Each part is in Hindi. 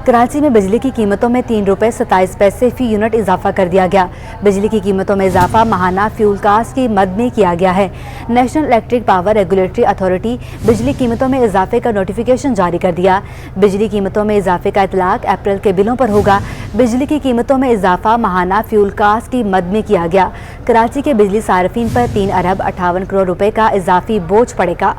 कराची में बिजली की कीमतों में 3 रुपये 27 पैसे फी यूनिट इजाफा कर दिया गया। बिजली की कीमतों में इजाफा माहाना फ्यूल कास्ट की मद में किया गया है। National electric power regulatory authority बिजली कीमतों में इजाफे का नोटिफिकेशन जारी कर दिया। बिजली कीमतों में इजाफे का इतलाक अप्रैल के बिलों पर होगा। बिजली की कीमतों में इजाफा माहाना फ्यूल कास्ट की मद में किया गया। कराची के बिजली सार्फिन पर 3 अरब 58 करोड़ रुपए का इजाफी बोझ पड़ेगा।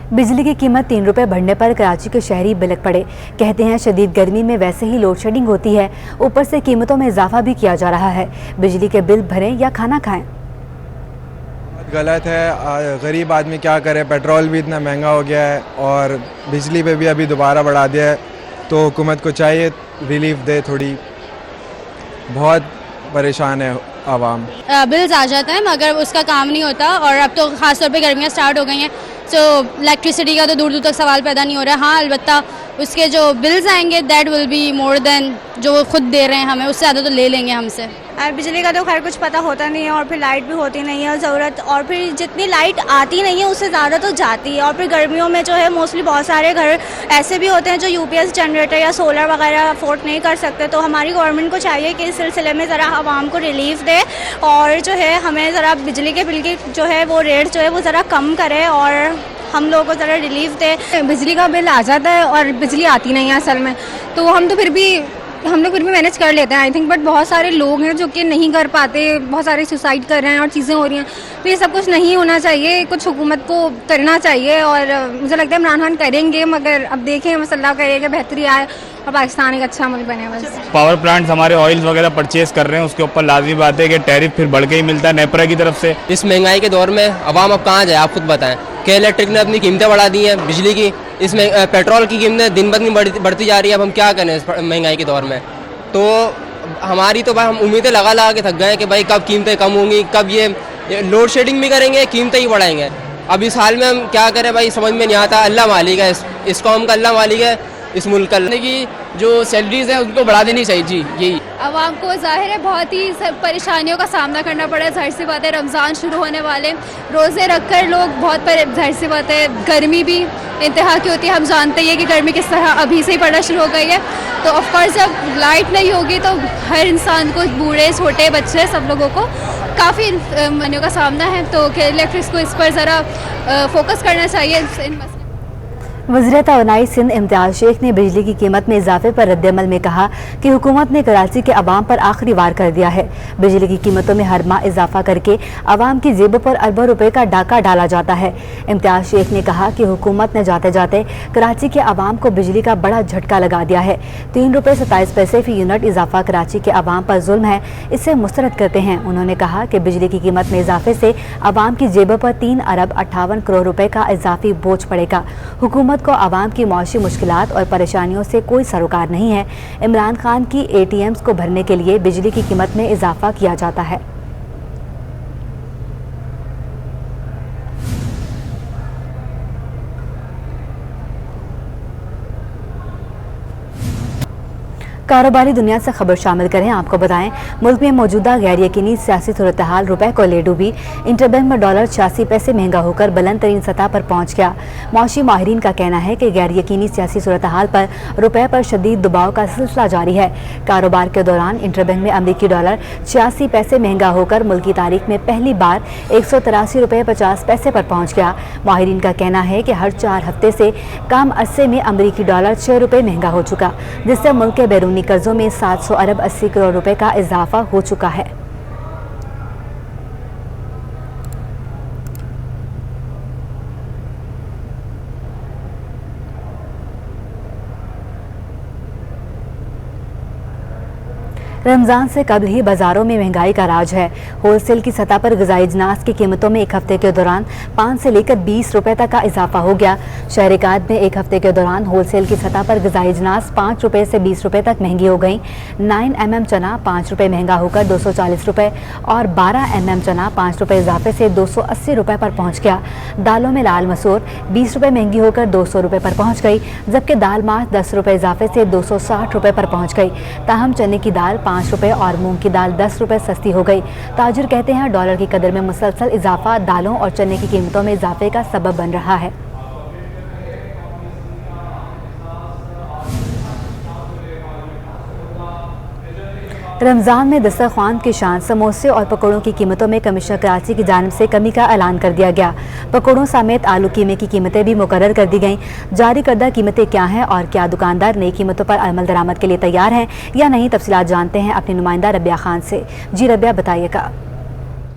बिजली की कीमत 3 रुपये बढ़ने पर कराची के शहरी बिलक पड़े। कहते हैं शदीद गर्मी में वैसे ही लोड शेडिंग होती है, ऊपर से कीमतों में इजाफा भी किया जा रहा है। बिजली के बिल भरें या खाना खाएं। गलत है, गरीब आदमी क्या करे, पेट्रोल भी इतना महंगा हो गया है और बिजली पे भी अभी दोबारा बढ़ा दिया है, तो हुकूमत को चाहिए रिलीफ दे थोड़ी। बहुत परेशान है आवाम। बिल्स आ जाते हैं मगर उसका काम नहीं होता, और अब तो ख़ास तौर पे गर्मियाँ स्टार्ट हो गई हैं, तो इलेक्ट्रिसिटी का तो दूर दूर तक सवाल पैदा नहीं हो रहा है। हाँ, अलबत्ता उसके जो बिल्स आएंगे that will be more than जो वो खुद दे रहे हैं हमें, उससे ज़्यादा तो ले लेंगे हमसे। बिजली का तो खैर कुछ पता होता नहीं है, और फिर लाइट भी होती नहीं है ज़रूरत, और फिर जितनी लाइट आती नहीं है उससे ज़्यादा तो जाती है। और फिर गर्मियों में जो है मोस्टली बहुत सारे घर ऐसे भी होते हैं जो यूपीएस जनरेटर या सोलर वगैरह अफोर्ड नहीं कर सकते, तो हमारी गवर्नमेंट को चाहिए कि इस सिलसिले में ज़रा आवाम को रिलीफ दे, और जो है हमें ज़रा बिजली के बिल की जो है वो रेट जो है वो ज़रा कम करे और हम लोगों को ज़रा रिलीफ दे। बिजली का बिल आ जाता है और बिजली आती नहीं है असल में, तो हम लोग फिर भी मैनेज कर लेते हैं आई थिंक, बट बहुत सारे लोग हैं जो कि नहीं कर पाते, बहुत सारे सुसाइड कर रहे हैं और चीज़ें हो रही हैं, तो ये सब कुछ नहीं होना चाहिए, कुछ हुकूमत को करना चाहिए, और मुझे लगता है इमरान खान करेंगे, मगर अब देखें बस अल्लाह करे कि बेहतरी आए और पाकिस्तान एक अच्छा मुल्क बने। बस पावर प्लांट्स हमारे ऑयल्स वगैरह परचेज कर रहे हैं, उसके ऊपर लाजमी बात है कि टैरिफ फिर बढ़ के ही मिलता है नेपरा की तरफ से। इस महंगाई के दौर में अवाम अब कहाँ जाए, आप खुद बताएं। के इलेक्ट्रिक ने अपनी कीमतें बढ़ा दी हैं, बिजली की, इसमें पेट्रोल की कीमतें दिन ब दिन बढ़ती जा रही है। अब हम क्या करें इस महंगाई के दौर में? तो हमारी तो भाई हम उम्मीदें लगा के थक गए हैं कि भाई कब कीमतें कम होंगी, कब ये लोड शेडिंग भी करेंगे, कीमतें ही बढ़ाएंगे। अब इस हाल में हम क्या करें भाई, समझ में नहीं आता। अल्लाह मालिक है, इस कौम का अल्लाह मालिक है, इस मुल्क का। की जो सैलरीज हैं उनको बढ़ा देनी चाहिए जी। यही आवाम को ज़ाहिर है बहुत ही परेशानियों का सामना करना पड़ा है। जाहिर सी बात है रमज़ान शुरू होने वाले, रोज़े रखकर लोग बहुत जाहिर सी बात है गर्मी भी इंतहा की होती है। हम जानते हैं कि गर्मी किस तरह अभी से ही पड़ना शुरू हो गई है, तो ऑफकोर्स जब लाइट नहीं होगी तो हर इंसान को, बूढ़े छोटे बच्चे सब लोगों को काफ़ी मनियों का सामना है। तो इलेक्ट्रिक्स को इस पर ज़रा फोकस करना चाहिए। वज़ीर तवानाई सिंध इम्तियाज़ शेख ने बिजली की कीमत में इजाफे पर रद्दअमल में कहा कि हुकूमत ने कराची के अवाम पर आखिरी वार कर दिया है। बिजली की कीमतों में हर माह इजाफा करके अवाम की जेबों पर अरबों रुपए का डाका डाला जाता है। इम्तियाज़ शेख ने कहा कि हुकूमत ने जाते जाते कराची के अवाम को बिजली का बड़ा झटका लगा दिया है। 3 रुपये 27 पैसे फी यूनिट इजाफा कराची के अवाम पर जुल्म है, इसे मुस्तरद करते हैं। उन्होंने कहा कि बिजली की कीमत में इजाफे से अवाम की जेबों पर 3 अरब 58 करोड़ रुपए का इजाफी बोझ पड़ेगा। हुकूमत को आवाम की मौशी मुश्किलात और परेशानियों से कोई सरोकार नहीं है। इमरान खान की ATMs को भरने के लिए बिजली की कीमत में इजाफा किया जाता है। कारोबारी दुनिया से खबर शामिल करें। आपको बताएं, मुल्क में मौजूदा गैर यकीनी सियासी सूरत हाल रुपए को ले डूबी। इंटरबैंक में डॉलर 86 पैसे महंगा होकर बुलंद तरीन सतह पर पहुंच गया। मौशी माहिरीन का कहना है कि गैर यकीनी सियासी सूरत हाल पर रुपए पर शदीद दबाव का सिलसिला जारी है। कारोबार के दौरान इंटरबैंक में अमरीकी डॉलर 86 पैसे महंगा होकर मुल्क की तारीख में पहली बार 183 रुपये 50 पैसे पर पहुँच गया। माहिरीन का कहना है कि हर 4 हफ्ते से कम अरसे में अमरीकी डॉलर 6 रुपये महंगा हो चुका, जिससे मुल्क के बैरूनी कर्जों में 700 अरब 80 करोड़ रुपए का इजाफा हो चुका है। रमज़ान से कबल ही बाज़ारों में महंगाई का राज है। होलसेल की सतह पर ग़िज़ाई अजनास की कीमतों में एक हफ्ते के दौरान 5 से लेकर 20 रुपए तक का इजाफा हो गया। शहरिकात में एक हफ्ते के दौरान होलसेल की सतह पर ग़िज़ाई अजनास 5 रुपए से 20 रुपए तक महंगी हो गई। 9mm चना 5 रुपए महंगा होकर 240 रुपए और 12mm चना 5 रुपए इजाफे से 280 रुपए पर पहुँच गया। दालों में लाल मसूर 20 रुपए महंगी होकर 200 रुपए पर पहुँच गई, जबकि दाल माश 10 रुपए इजाफे से 260 रुपए पर पहुँच गई। ताहम चने की दाल 5 रुपए और मूंग की दाल 10 रुपए सस्ती हो गई। ताजिर कहते हैं डॉलर की कदर में मुसलसल इजाफा दालों और चने की कीमतों में इजाफे का सबब बन रहा है। रमज़ान में दस्तरख्वान की शान समोसे और पकौड़ों की कीमतों में कमिश्नर कराची की जानिब से कमी का ऐलान कर दिया गया। पकौड़ों समेत आलू कीमे की कीमतें भी मुकर्रर कर दी गईं। जारी करदा कीमतें क्या हैं और क्या दुकानदार नई कीमतों पर अमल दरामद के लिए तैयार हैं या नहीं, तफसीलात जानते हैं अपनी नुमाइंदा रबिया खान से। जी रबिया, बताइएगा।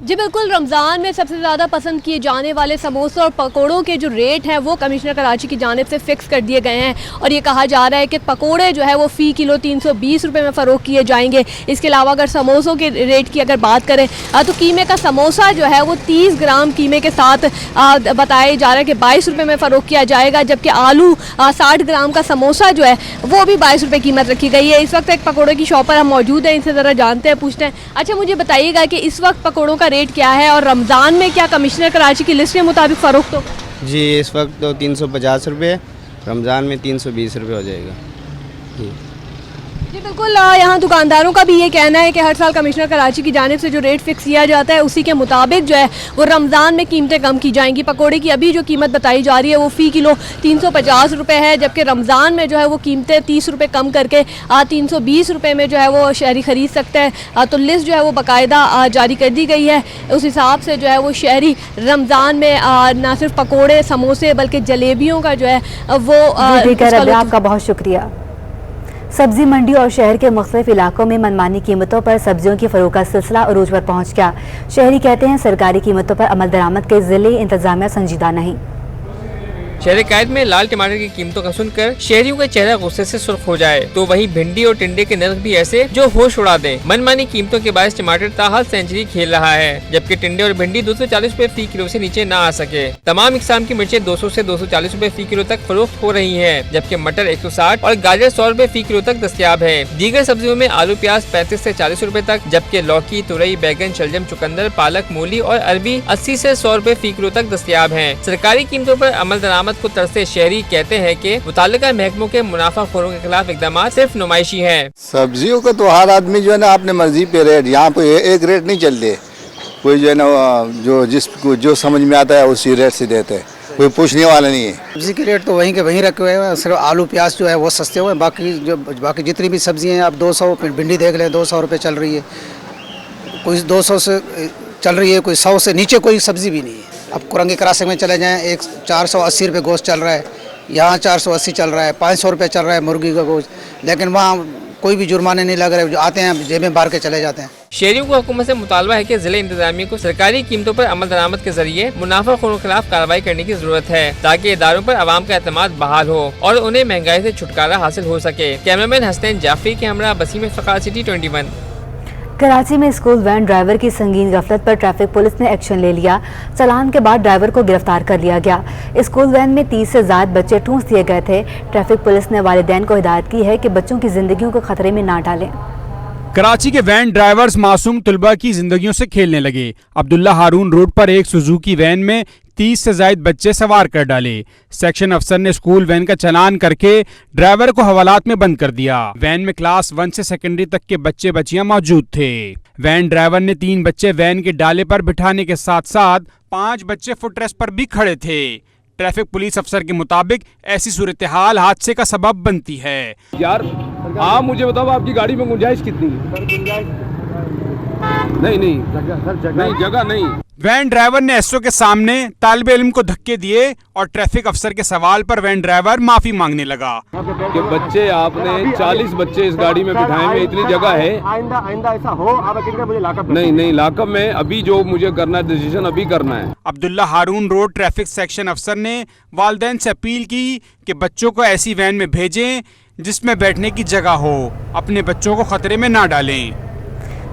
जी बिल्कुल, रमज़ान में सबसे ज़्यादा पसंद किए जाने वाले समोसे और पकोड़ों के जो रेट हैं वो कमिश्नर कराची की जानिब से फ़िक्स कर दिए गए हैं और ये कहा जा रहा है कि पकोड़े जो है वो फ़ी किलो 320 रुपये में फ़रोख्त किए जाएंगे। इसके अलावा अगर समोसों के रेट की अगर बात करें तो कीमे का समोसा जो है वो 30 ग्राम कीमे के साथ बताया जा रहा है कि 22 रुपये में फ़रोख्त किया जाएगा, जबकि आलू 60 ग्राम का समोसा जो है वो भी 22 रुपये कीमत रखी गई है। इस वक्त एक पकौड़े की शॉप पर हम मौजूद हैं, इनसे ज़रा जानते हैं, पूछते हैं। अच्छा, मुझे बताइएगा कि इस वक्त पकौड़ों का रेट क्या है और रमज़ान में क्या कमिश्नर कराची की लिस्ट के मुताबिक फ़रोख्त हो? जी इस वक्त तो 350 रुपये, रमज़ान में 320 रुपये हो जाएगा। जी बिल्कुल, यहाँ दुकानदारों का भी ये कहना है कि हर साल कमिश्नर कराची की जानिब से जो रेट फिक्स किया जाता है उसी के मुताबिक जो है वो रमज़ान में कीमतें कम की जाएंगी। पकोड़े की अभी जो कीमत बताई जा रही है वो फ़ी किलो 350 रुपये है, जबकि रमज़ान में जो है वो कीमतें 30 रुपये कम करके 320 रुपये में जो है वो शहरी ख़रीद सकते हैं। तो लिस्ट जो है वो बाकायदा जारी कर दी गई है। उस हिसाब से जो है वो शहरी रमज़ान में ना सिर्फ पकोड़े समोसे बल्कि जलेबियों का जो है वो आपका बहुत शुक्रिया। सब्जी मंडी और शहर के मुख्तलिफ इलाकों में मनमानी कीमतों पर सब्जियों की फरोख्त का सिलसिला अरूज पर पहुंच गया। शहरी कहते हैं सरकारी कीमतों पर अमल दरामद के ज़िले इंतजामिया संजीदा नहीं। शहर कायद में लाल टमाटर की कीमतों का सुनकर शहरियों का चेहरा गुस्से से सुर्ख हो जाए, तो वहीं भिंडी और टिंडे के नर्ख भी ऐसे जो होश उड़ा दें। मनमानी कीमतों के बायस टमाटर ताहाल सेंचुरी खेल रहा है, जबकि टिंडे और भिंडी 240 रुपए फी किलो से नीचे न आ सके। तमाम इकसाम की मिर्चें 200 से 240 रुपए फी किलो तक फरोख्त हो रही है, जबकि मटर 160 और गाजर 100 रुपए फी किलो तक दस्तयाब है। दीगर सब्जियों में आलू प्याज 35 से 40 रुपए तक, जबकि लौकी, तुरई, बैगन, शलजम, चुकंदर, पालक, मूली और अरबी 80 से 100 रुपए फी किलो तक दस्तयाब है। सरकारी कीमतों पर अमल दरामद को तरसे शहरी कहते हैं कि मुताल्लिका महकमों के मुनाफाखोरों के खिलाफ इकदाम सिर्फ नुमाइशी हैं। सब्जियों का तो हर आदमी जो है ना अपने मर्जी पे रेट, यहाँ पे एक रेट नहीं चलते। कोई जो है ना जो जिसको जो समझ में आता है उसी रेट से देते हैं, कोई पूछने वाला नहीं है। सब्जी के रेट तो वहीं के वहीं रखे हुए हैं, सिर्फ आलू प्याज जो है वो सस्ते हुए हैं। बाकी जितनी भी सब्जियाँ हैं, आप 200 भिंडी देख लें 200 रुपये चल रही है, कोई 200 से चल रही है, कोई 100 से नीचे कोई सब्जी भी नहीं है। अब कुरंगी क्रासिंग में चले जाएं, एक 480 रुपये गोश्त चल रहा है, यहाँ 480 चल रहा है, 500 रुपये चल रहा है मुर्गी का गोश्त, लेकिन वहाँ कोई भी जुर्माने नहीं लग रहे, जो आते हैं जेबें बार के चले जाते हैं। शहरियों को हुकूमत से मुतालबा है कि जिले इंतजामिया को सरकारी कीमतों पर अमल दरामद के जरिए मुनाफाखोरों के खिलाफ कार्रवाई करने की जरूरत है, ताकि इदारों पर आवाम का एतमाद बहाल हो और उन्हें महंगाई से छुटकारा हासिल हो सके। कैमरामैन हसनैन जाफरी के हमरा बसीम इफ्तिखार, सिटी 21। कराची में स्कूल वैन ड्राइवर की संगीन गफलत पर ट्रैफिक पुलिस ने एक्शन ले लिया। चालान के बाद ड्राइवर को गिरफ्तार कर लिया गया। स्कूल वैन में 30 से ज्यादा बच्चे ठूंस दिए गए थे। ट्रैफिक पुलिस ने वालिदैन को हिदायत की है कि बच्चों की जिंदगियों को खतरे में ना डालें। कराची के वैन ड्राइवर्स मासूम तलबा की जिंदगियों से खेलने लगे। अब्दुल्ला हारून रोड पर एक सुजुकी वैन में 30 से ज्यादा बच्चे सवार कर डाले। सेक्शन अफसर ने स्कूल वैन का चालान करके ड्राइवर को हवालात में बंद कर दिया। वैन में क्लास 1 से सेकेंडरी तक के बच्चे बच्चियां मौजूद थे। वैन ड्राइवर ने 3 बच्चे वैन के डाले पर बिठाने के साथ साथ 5 बच्चे फुटरेस्ट पर भी खड़े थे। ट्रैफिक पुलिस अफसर के मुताबिक ऐसी सूरत हाल हादसे का सबब बनती है। यार आप मुझे बताओ, आपकी गाड़ी में गुंजाइश कितनी है? नहीं, जगह नहीं। वैन ड्राइवर ने एसओ के सामने तालिब इल्म को धक्के दिए और ट्रैफिक अफसर के सवाल पर वैन ड्राइवर माफी मांगने लगा कि बच्चे आपने 40 बच्चे इस गाड़ी में बिठाए हुए, इतनी जगह है, आइंदा ऐसा हो आप मुझे लाकअप नहीं लाकअप में अभी जो मुझे करना है डिसीजन अभी करना है। अब्दुल्ला हारून रोड ट्रैफिक सेक्शन अफसर ने वालिदैन से अपील की कि बच्चों को ऐसी वैन में भेजें जिसमें बैठने की जगह हो, अपने बच्चों को खतरे में ना डालें।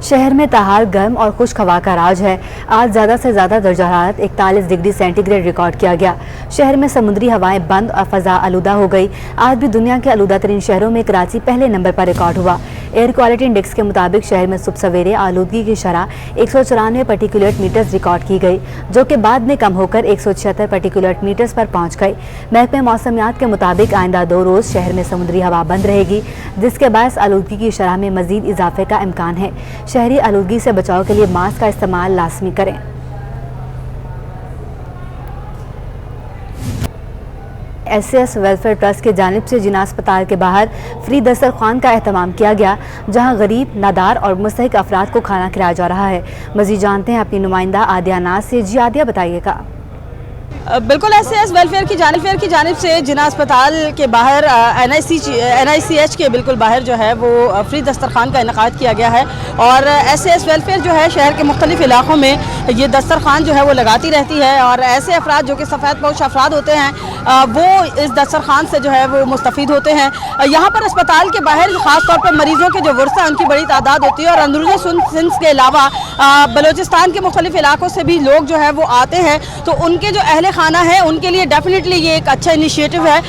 शहर में ताहाल गर्म और खुश्क हवा का राज है। आज ज़्यादा से ज़्यादा दर्जा हरारत 41 डिग्री सेंटीग्रेड रिकॉर्ड किया गया। शहर में समुद्री हवाएं बंद और फ़ज़ा आलूदा हो गई। आज भी दुनिया के आलूदा तरीन शहरों में कराची पहले नंबर पर रिकॉर्ड हुआ। एयर क्वालिटी इंडेक्स के मुताबिक शहर में सुबह सवेरे आलूदगी की शरह 194 पार्टिकुलेट मीटर्स रिकॉर्ड की गई, जो कि बाद में कम होकर 176 पार्टिकुलेट मीटर्स पर पहुँच गई। महकमे मौसमियात के मुताबिक आइंदा 2 रोज़ शहर में समुद्री हवा बंद रहेगी, जिसके बायस आलूदगी की शरह में मज़ीद इजाफे का इम्कान है। शहरी आलूदगी से बचाव के लिए मास्क का इस्तेमाल लाजमी करें। एसएस वेलफेयर ट्रस्ट की जानिब से जिना अस्पताल के बाहर फ्री दस्तरखान का एहतमाम किया गया, जहां गरीब, नादार और मुस्तहिक अफराद को खाना खिलाया जा रहा है। मज़ीद जानते हैं अपनी नुमाइंदा आदिया नाज से। जी आदिया, बताइएगा। बिल्कुल, एसएस वेलफेयर की जानिब से जिना अस्पताल के बाहर NICH के बिल्कुल बाहर जो है वो फ्री दस्तरखान का इनेकाद किया गया है। और एसएस वेलफेयर जो है शहर के मुख्तलिफ इलाकों में ये दस्तरखान जो है वो लगाती रहती है, और ऐसे अफराद जो कि सफ़ेद पोश अफराद होते हैं वो इस दस्तरखान से जो है वो मुस्तफ़ीद होते हैं। यहाँ पर अस्पताल के बाहर ख़ास तौर पर मरीज़ों के जो वर्सा उनकी बड़ी तादाद होती है, और अंदरूनी सिंध के अलावा बलूचिस्तान के मुख्तलिफ इलाकों से भी लोग जो है वो आते हैं। तो उनके जो अहले खाना है उनके लिए डेफिनेटली ये एक अच्छा इनिशिएटिव है।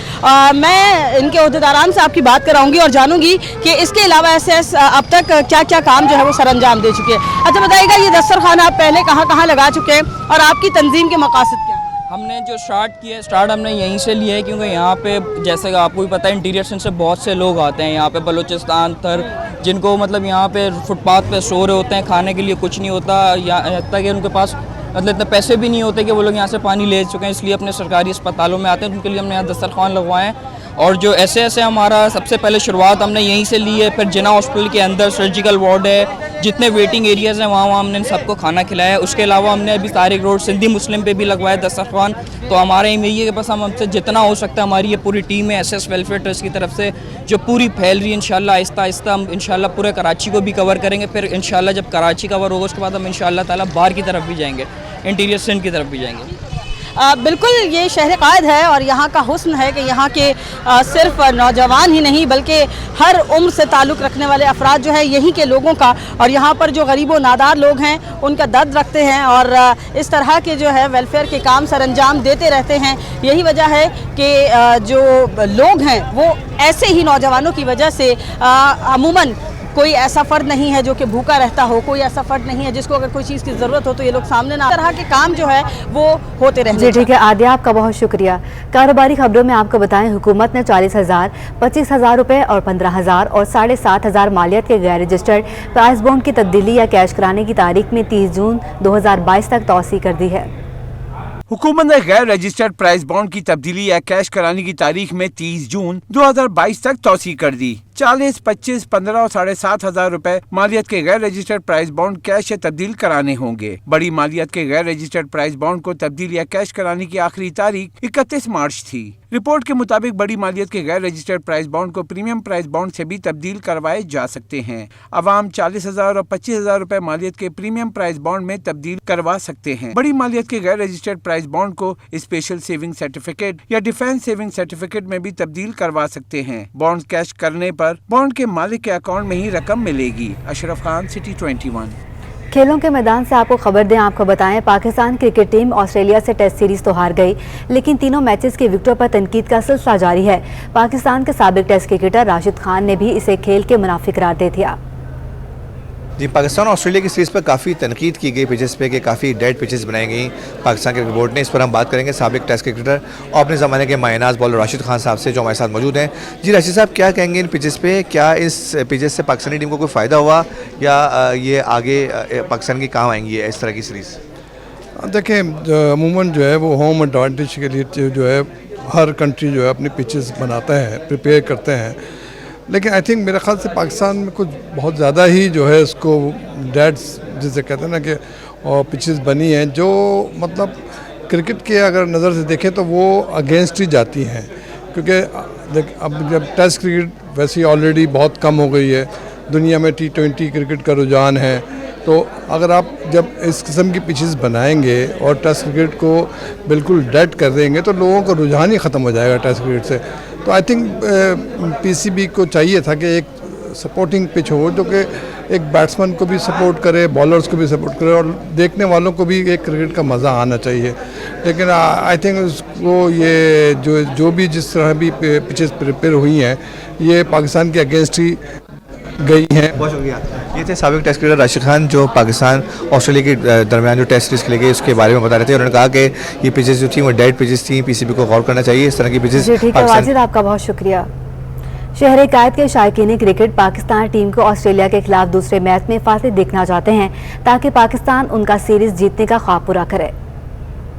मैं इनके अहदेदारान से आपकी बात कराऊंगी और जानूंगी कि इसके अलावा एसएस अब तक क्या क्या काम जो है वो सरअंजाम दे चुके हैं। अच्छा बताइएगा, ये दस्तरखाना आप पहले कहाँ लगा चुके हैं और आपकी तंजीम के मकासद क्या है? हमने जो स्टार्ट हमने यहीं से लिया है, क्योंकि यहाँ पे जैसे कि आपको भी पता है इंटीरियर से बहुत से लोग आते हैं यहाँ पे बलूचिस्तान तर, जिनको मतलब यहाँ पे फुटपाथ पे सो रहे होते हैं, खाने के लिए कुछ नहीं होता, यहाँ तक कि उनके पास मतलब इतने पैसे भी नहीं होते कि वो लोग यहाँ से पानी ले चुके हैं, इसलिए अपने सरकारी अस्पतालों में आते हैं। उनके लिए हमने यहाँ दस्तरखान लगवाए हैं। और जो एसएस है हमारा, सबसे पहले शुरुआत हमने यहीं से ली है। फिर जिना हॉस्पिटल के अंदर सर्जिकल वार्ड है, जितने वेटिंग एरियाज़ हैं वहाँ हमने सबको खाना खिलाया है। उसके अलावा हमने अभी तारिक रोड सिंधी मुस्लिम पे भी लगवाया दस्तरखान। तो हमारे एम यही है कि बस हम हमसे जितना हो सकता है, हमारी ये पूरी टीम है एसएस वेलफेयर ट्रस्ट की तरफ से जो पूरी फैल रही है। इंशाल्लाह आहिस्ता आहिस्ता हम इंशाल्लाह पूरे कराची को भी कवर करेंगे। फिर इंशाल्लाह जब कराची कवर होगा उसके बाद हम इंशाल्लाह ताला बाहर की तरफ भी जाएंगे, इंटीरियर सिंध की तरफ भी जाएंगे। बिल्कुल, ये शहर कायद है और यहाँ का हुस्न है कि यहाँ के सिर्फ नौजवान ही नहीं बल्कि हर उम्र से ताल्लुक़ रखने वाले अफराद जो है यहीं के लोगों का, और यहाँ पर जो गरीब व नादार लोग हैं उनका दर्द रखते हैं और इस तरह के जो है वेलफेयर के काम सरअंजाम देते रहते हैं। यही वजह है कि जो लोग हैं वो ऐसे ही नौजवानों की वजह से अमूमन कोई ऐसा फ़र्द नहीं है जो कि भूखा रहता हो, कोई ऐसा फ़र्द नहीं है जिसको अगर कोई चीज़ की ज़रूरत हो तो ये लोग सामने ना। तरह के काम जो है वो होते रहते हैं। जी ठीक है आदिया, आपका बहुत शुक्रिया। कारोबारी खबरों में आपको बताएं, हुकूमत ने 40,000, 25,000 रुपये और 15,000 और 7,500 मालियत के गैर रजिस्टर्ड प्राइस बॉन्ड की तब्दीली या कैश कराने की तारीख में 30 जून 2022 तक तौसी कर दी है। हुकूमत ने गैर रजिस्टर्ड प्राइस बॉन्ड की तब्दीली या कैश कराने की तारीख में 30 जून 2022 तक तौसी कर दी। 40, 25, 15 और 7,500 रुपए मालियत के गैर रजिस्टर्ड प्राइस बॉन्ड कैश या तब्दील कराने होंगे। बड़ी मालियत के गैर रजिस्टर्ड प्राइस बॉन्ड को तब्दील या कैश कराने की आखिरी तारीख 31 मार्च थी। रिपोर्ट के मुताबिक बड़ी मालियत के गैर रजिस्टर्ड प्राइस बॉन्ड को प्रीमियम प्राइस बॉन्ड से भी तब्दील करवाए जा सकते हैं। अवाम 40,000 और 25,000 रुपए मालियत के प्रीमियम प्राइस बॉन्ड में तब्दील करवा सकते हैं। बड़ी मालियत के गैर रजिस्टर्ड प्राइस बॉन्ड को स्पेशल सेविंग सर्टिफिकेट या डिफेंस सेविंग सर्टिफिकेट में भी तब्दील करवा सकते हैं। बॉन्ड कैश करने पर बॉन्ड के मालिक के अकाउंट में ही रकम मिलेगी। अशरफ खान, सिटी 21। खेलों के मैदान से आपको खबर दें, आपको बताएं, पाकिस्तान क्रिकेट टीम ऑस्ट्रेलिया से टेस्ट सीरीज तो हार गई, लेकिन तीनों मैचेस के विकेटों पर तनकीद का सिलसिला जारी है। पाकिस्तान के साबिक टेस्ट क्रिकेटर राशिद खान ने भी इसे खेल के मुनाफी करार दे दिया। जी, पाकिस्तान ऑस्ट्रेलिया की सीरीज़ पर काफ़ी तनकीद की गई पिचेस पे कि काफ़ी डेड पिचेस बनाई गई पाकिस्तान क्रिकेट बोर्ड ने। इस पर हम बात करेंगे साबिक टेस्ट क्रिकेटर और अपने ज़माने के मायनाज बॉलर राशिद खान साहब से, जो हमारे साथ मौजूद हैं। जी राशिद साहब, क्या कहेंगे इन पिचेस पे? क्या इस पिचेस से पाकिस्तानी टीम को कोई फ़ायदा हुआ या ये आगे पाकिस्तान की काम आएंगी इस तरह की सीरीज़? देखें, अमूमन जो है वो होम एडवांटेज के लिए जो है हर कंट्री जो है अपनी पिचेस बनाता है, प्रिपेयर करते हैं, लेकिन आई थिंक मेरे ख्याल से पाकिस्तान में कुछ बहुत ज़्यादा ही जो है इसको डेड्स जिसे कहते हैं ना कि पिचेस बनी हैं जो मतलब क्रिकेट के अगर नज़र से देखें तो वो अगेंस्ट ही जाती हैं, क्योंकि अब जब टेस्ट क्रिकेट वैसे ही ऑलरेडी बहुत कम हो गई है, दुनिया में T20 क्रिकेट का रुझान है, तो अगर आप जब इस किस्म की पिचेस बनाएंगे और टेस्ट क्रिकेट को बिल्कुल डेड कर देंगे तो लोगों का रुझान ही ख़त्म हो जाएगा टेस्ट क्रिकेट से। तो आई थिंक PCB को चाहिए था कि एक सपोर्टिंग पिच हो जो कि एक बैट्समैन को भी सपोर्ट करे, बॉलर्स को भी सपोर्ट करे और देखने वालों को भी एक क्रिकेट का मज़ा आना चाहिए। लेकिन आई थिंक उसको ये जो भी जिस तरह भी पिचेस प्रिपेयर हुई हैं ये पाकिस्तान के अगेंस्ट ही गई हैं। बहुत शुक्रिया। ये थे साबिक टेस्ट क्रिकेटर राशिद खान जो पाकिस्तान ऑस्ट्रेलिया के दरमियान जो टेस्ट सीरीज खेले गए उसके बारे में बता रहे थे। उन्होंने कहा कि ये पिचेस जो थी वो डेड पिचेस थी, पीसीबी को गौर करना चाहिए इस तरह की पिचेस। जी ठीक है वाजिद, आपका बहुत शुक्रिया। शहर कायद के शायकीन क्रिकेट पाकिस्तान टीम को ऑस्ट्रेलिया के खिलाफ दूसरे मैच में फातेह देखना चाहते हैं ताकि पाकिस्तान उनका सीरीज जीतने का ख्वाब पूरा करे।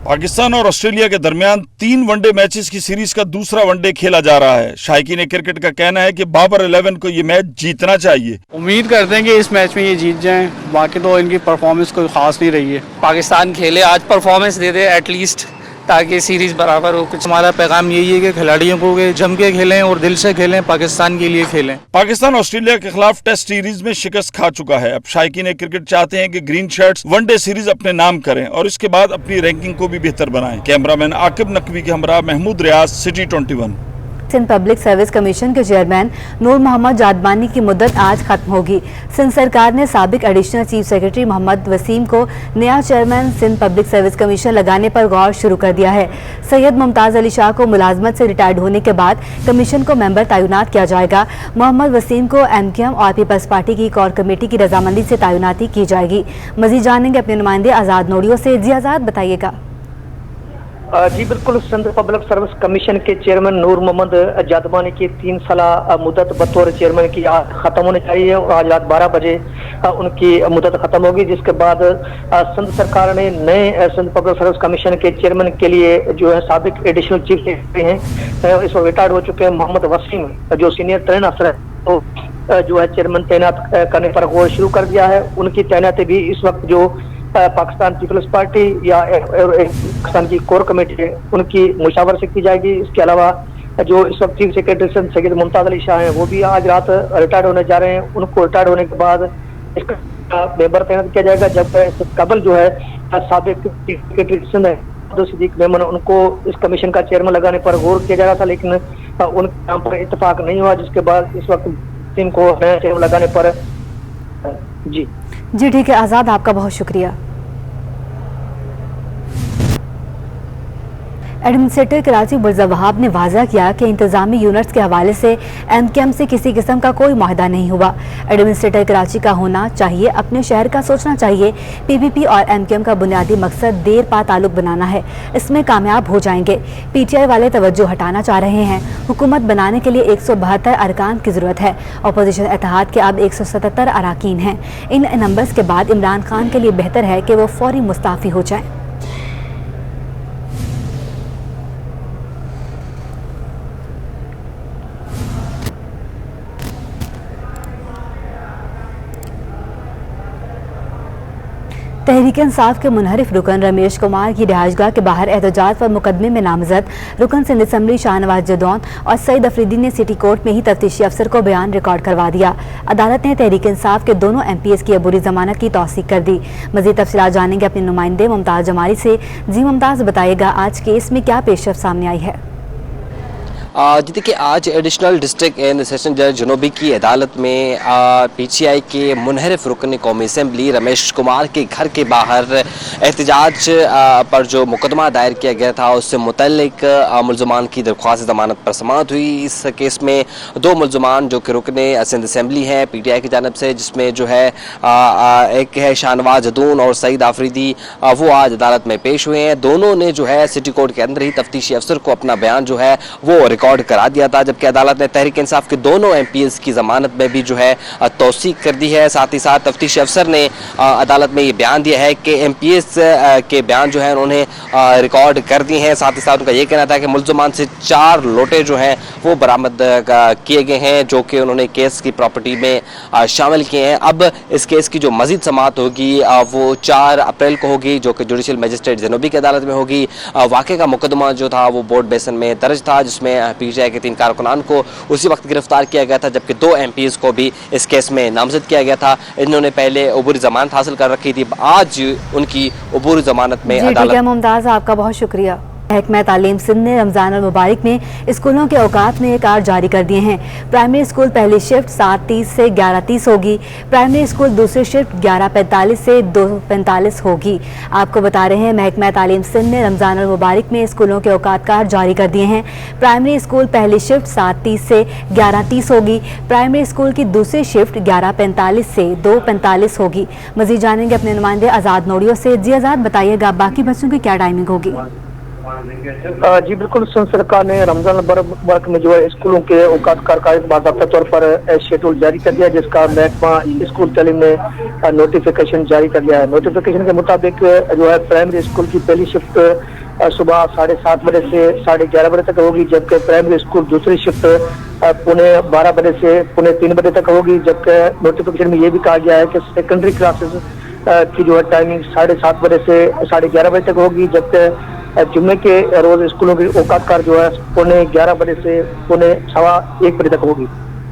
पाकिस्तान और ऑस्ट्रेलिया के दरमियान 3 वनडे मैचेस की सीरीज का दूसरा वनडे खेला जा रहा है। शायकीन क्रिकेट का कहना है कि बाबर 11 को ये मैच जीतना चाहिए। उम्मीद करते हैं कि इस मैच में ये जीत जाएं, बाकी तो इनकी परफॉर्मेंस कोई खास नहीं रही है। पाकिस्तान खेले, आज परफॉर्मेंस दे दे एटलीस्ट, ताकि सीरीज बराबर हो। कुछ हमारा पैगाम यही है कि खिलाड़ियों को जम के खेलें और दिल से खेलें, पाकिस्तान के लिए खेलें। पाकिस्तान ऑस्ट्रेलिया के खिलाफ टेस्ट सीरीज में शिकस्त खा चुका है। अब शायकीन क्रिकेट चाहते हैं कि ग्रीन शर्ट्स वनडे सीरीज अपने नाम करें और इसके बाद अपनी रैंकिंग को भी बेहतर बनाएं। कैमरामैन आकिब नकवी के हमरा Mahmood Riaz, city 21। Sindh public service commission के चेयरमैन नूर मोहम्मद जादबानी की मुद्दत आज खत्म होगी। सिंध सरकार ने साबिक additional chief secretary Mohammad Waseem को नया chairman Sindh public service commission लगाने पर गौर शुरू कर दिया है। सैयद मुमताज़ अली शाह को मुलाजमत से रिटायर्ड होने के बाद कमीशन को मेंबर तैनात किया जाएगा। मोहम्मद वसीम को MKM और पीपल्स पार्टी की कोर कमेटी की रजामंदी से तैनाती की जाएगी। मजीद जानेंगे अपने नुमाइंदे आज़ाद नोडियो से। जी आज़ाद, बताइएगा। जी बिल्कुल, सिंध पब्लिक सर्विस कमीशन के चेयरमैन नूर मोहम्मद जादबानी की 3 साल मुद्दत बतौर चेयरमैन की आज खत्म होनी चाहिए और आज रात 12 बजे उनकी मुद्दत खत्म होगी, जिसके बाद सिंध सरकार ने नए सिंध पब्लिक सर्विस कमीशन के चेयरमैन के लिए जो है साबिक एडिशनल चीफ सेक्रेटरी हैं, इस वक्त रिटायर्ड हो चुके हैं मोहम्मद वसीम, जो सीनियर तरीन अफसर है, तो जो है चेयरमैन तैनात करने पर गौर शुरू कर दिया है। उनकी तैनाती भी इस वक्त जो पाकिस्तान पीपल्स पार्टी या पाकिस्तान की कोर कमेटी है उनकी मुशावर से की जाएगी। इसके अलावा जो इस वक्त चीफ सेक्रेटरी सैयद मुमताज़ अली शाह हैं वो भी आज रात रिटायर्ड होने जा रहे हैं। उनको रिटायर्ड होने के बाद इसका मेंबर तैनात किया जाएगा, जब कबल जो है साबिक चीफ सेक्रेटरी सिंध सिद्दीक मेमन उनको इस कमीशन का चेयरमैन लगाने पर गौर किया जा रहा था, लेकिन उनके नाम पर इत्तेफाक नहीं हुआ, जिसके बाद इस वक्त टीम को नया चेयरमैन लगाने पर जी ठीक है आज़ाद, आपका बहुत शुक्रिया। एडमिनिस्ट्रेटर कराची बुर्ज़ा वहाब ने वाज़ा किया कि इंतज़ामी यूनिट्स के हवाले से MKM से किसी किस्म का कोई माहदा नहीं हुआ। एडमिनिस्ट्रेटर कराची का होना चाहिए, अपने शहर का सोचना चाहिए। PPP और MKM का बुनियादी मकसद देर पा ताल्लुक बनाना है, इसमें कामयाब हो जाएंगे। PTI वाले तवज्जो हटाना चाह रहे हैं। हुकूमत बनाने के लिए 172 अरकान की ज़रूरत है। अपोजिशन इत्तेहाद के अब 177 अरकान हैं। इन नंबर्स के बाद इमरान खान के लिए बेहतर है कि वो फौरी मुस्ताफ़ी हो जाएं। तहरीक इंसाफ के मुनहरिफ रुकन रमेश कुमार की रिहाइशगाह के बाहर एहतजाज पर मुकदमे में नामजद रुकन सिंध असम्बली शाहनवाज जदौन और सईद अफरीदी ने सिटी कोर्ट में ही तफ्तीशी अफसर को बयान रिकॉर्ड करवा दिया। अदालत ने तहरीक इंसाफ के दोनों MPs की अबूरी जमानत की तौसीक कर दी। मजीद तफसीलात जानेंगे अपने नुमाइंदे मुमताज़ जमाली से। जी मुमताज़, बताइएगा आज केस में क्या पेशरफ सामने आई है? जी देखिए, आज एडिशनल डिस्ट्रिक्ट एंड सेशन जज जनूबी की अदालत में PTI के मुनहरिफ रुकन कौमी असम्बली रमेश कुमार के घर के बाहर एहतजाज पर जो मुकदमा दायर किया गया था उससे मुतल्लिक मुलजमान की दरख्वास्त ज़मानत पर समाअत हुई। इस केस में 2 मुलजमान जो कि रुकन सिंध असम्बली हैं PTI की जानब से, जिसमें जो है एक है शाहनवाज जदून और सईद आफरीदी, वो आज अदालत में पेश हुए हैं। दोनों ने जो है सिटी कोर्ट के अंदर ही तफ्तीशी अफसर को अपना बयान जो है वो रिकॉर्ड करा दिया था, जबकि अदालत ने तहरीक इंसाफ के दोनों MPs की जमानत में भी जो है तौसीक कर दी है। साथ ही साथ तफ्तीशी अफसर ने अदालत में ये बयान दिया है कि MPs के बयान जो है उन्होंने रिकॉर्ड कर दिए हैं। साथ ही साथ उनका ये कहना था कि मुलजमान से 4 लोटे जो हैं वो बरामद किए गए हैं, जो कि उन्होंने केस की प्रॉपर्टी में शामिल किए हैं। अब इस केस की जो मजीद समाअत होगी वो 4 अप्रैल को होगी, जो कि जुडिशल मजिस्ट्रेट जनूबी की अदालत में होगी। वाक़े का मुकदमा जो था वो बोर्ड बेसन में दर्ज था, जिसमें PTI के 3 कारकुनान को उसी वक्त गिरफ्तार किया गया था, जबकि 2 MPs को भी इस केस में नामजद किया गया था। इन्होंने पहले अबूरी जमानत हासिल कर रखी थी, आज उनकी अबूरी जमानत में अदालत। मुमताज़, आपका बहुत शुक्रिया। महकमा तालीम सिंध ने रमजान और मुबारक में स्कूलों के औकात में एक आर जारी कर दिए हैं। प्राइमरी स्कूल पहली शिफ्ट 7:30 से 11:30 होगी। प्राइमरी स्कूल दूसरी शिफ्ट 11:45 से 2:45 होगी। आपको बता रहे हैं महकमा तालीम सिंध ने रमजान और मुबारक में स्कूलों के औकात का जारी कर दिए हैं। प्राइमरी स्कूल पहली शिफ्ट 7:30 से 11:30 होगी। प्राइमरी स्कूल की दूसरी शिफ्ट 11:45 से 2:45 होगी। मजीद जानेंगे अपने नुमाइंदे आज़ाद नोड़ियों से। जी आज़ाद, बताइएगा बाकी बच्चों की क्या टाइमिंग होगी? जी बिल्कुल, संघ सरकार ने रमजान मुबारक में जो है स्कूलों के औकात का बाकायदा तौर पर शेड्यूल जारी कर दिया, जिसका महकमा स्कूल तालीम ने नोटिफिकेशन जारी कर दिया है। नोटिफिकेशन के मुताबिक जो है प्राइमरी स्कूल की पहली शिफ्ट सुबह 7:30 बजे से 11:30 बजे तक होगी, जबकि प्राइमरी स्कूल दूसरी शिफ्ट 12:15 बजे से 3:15 बजे तक होगी। जबकि नोटिफिकेशन में ये भी कहा गया है कि सेकेंडरी क्लासेस की जो है टाइमिंग 7:30 बजे से 11:30 बजे तक होगी, जबकि जुम्मे के रोज स्कूलों की औकात कार जो है 11:15 बजे से 1:15 बजे तक होगी,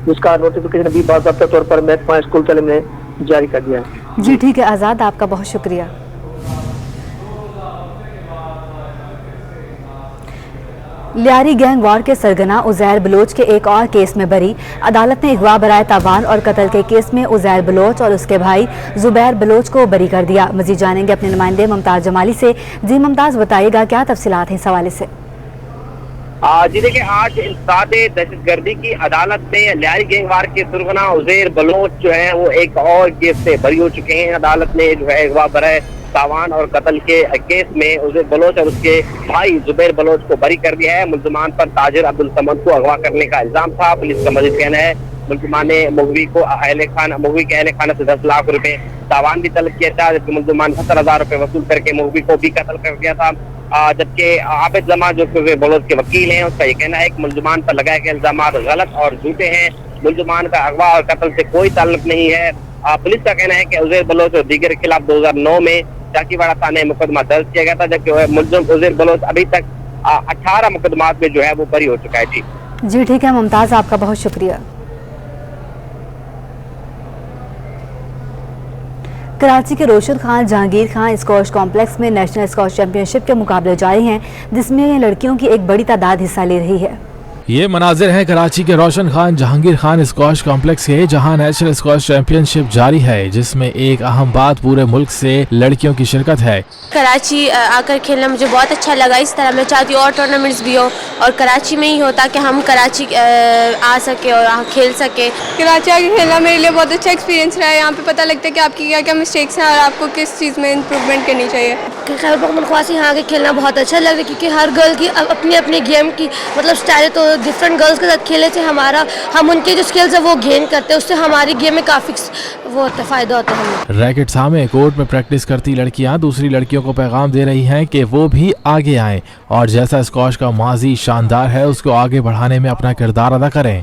जिसका नोटिफिकेशन भी बाकायदा तौर पर महकमा स्कूल तालीम ने जारी कर दिया है। जी ठीक है आज़ाद, आपका बहुत शुक्रिया। लियारी गैंग वार के सरगना उज़ैर बलोच के एक और केस में बरी अदालत ने अगवा बराए तावान और कत्ल के केस में उज़ैर बलोच और उसके भाई जुबैर बलोच को बरी कर दिया। मजीद जानेंगे अपने नुमाइंदे मुमताज़ जमाली से। जी मुमताज़, बताइएगा क्या तफसीलात हैं इस हवाले से? जी देखिए, आज इंसदाद दहशतगर्दी की अदालत ने लियारी गैंग वार के सरगना उज़ैर बलोच जो है वो एक और केस से बरी हो चुके हैं। अदालत ने जो है अगवा बराए तावान और कत्ल के केस में उज़ैर बलोच और उसके भाई जुबैर बलोच को बरी कर दिया है। मुल्ज़िमान पर ताजिर अब्दुल समद को अगवा करने का इल्जाम था। पुलिस का मजीद कहना है मुल्ज़िमान ने मुगवी के अहले खाना से 10 लाख रुपए तावान भी तलब किया था, जबकि मुल्ज़िमान 70,000 रुपए वसूल करके मुगवी को भी कत्ल कर दिया था। जबकि आबिद जमा जो उज़ैर बलोच के वकील हैं, उसका ये कहना है कि मुल्ज़िमान पर लगाए गए इल्जाम गलत और झूठे हैं। मुल्ज़िमान का अगवा और कत्ल से कोई ताल्लुक नहीं है। पुलिस का कहना है कि उज़ैर बलोच और दीगर के खिलाफ 2009 में चाकीवाड़ा थाने में मुकदमा दर्ज किया गया था, जबकि मुल्ज़िम उज़ैर बलोच अभी तक 18 मुकदमात में जो है वो बरी हो चुका है। जी ठीक है मुमताज़, आपका बहुत शुक्रिया। कराची के रोशन खान जहांगीर खान स्क्वॉश कॉम्प्लेक्स में नेशनल स्क्वॉश चैंपियनशिप के मुकाबले जारी हैं, जिसमें लड़कियों की एक बड़ी तादाद हिस्सा ले रही है। ये मनाजिर हैं कराची के रोशन खान जहांगीर खान स्क्वॉश कॉम्प्लेक्स के, जहां नेशनल स्क्वॉश चैंपियनशिप जारी है, जिसमें एक अहम बात पूरे मुल्क से लड़कियों की शिरकत है। कराची आकर खेलना मुझे बहुत अच्छा लगा। इस तरह मैं चाहती हूँ और टूर्नामेंट्स भी हो और कराची में ही हो, ताकि हम कराची आ सके और खेल सके। कराची आकर खेलना मेरे लिए बहुत अच्छा एक्सपीरियंस रहा है। यहाँ पे पता लगता है कि आपकी क्या क्या मिस्टेक्स हैं और आपको किस चीज़ में इम्प्रूवमेंट करनी चाहिए। खैबर पख्तूनख्वा से यहाँ आके खेलना बहुत अच्छा लग रहा है, क्योंकि हर गर्ल की अपनी अपनी गेम की मतलब स्टाइल, तो डिफरेंट गर्ल्स के साथ खेलने से हम उनके जो स्किल्स है वो गेन करते हैं, उससे हमारी गेम में काफ़ी वो होता है, फ़ायदा होता है हमें। रैकेट सामने कोर्ट में प्रैक्टिस करती लड़कियां दूसरी लड़कियों को पैगाम दे रही हैं कि वो भी आगे आएं और जैसा स्क्वॉश का माजी शानदार है उसको आगे बढ़ाने में अपना किरदार अदा करें।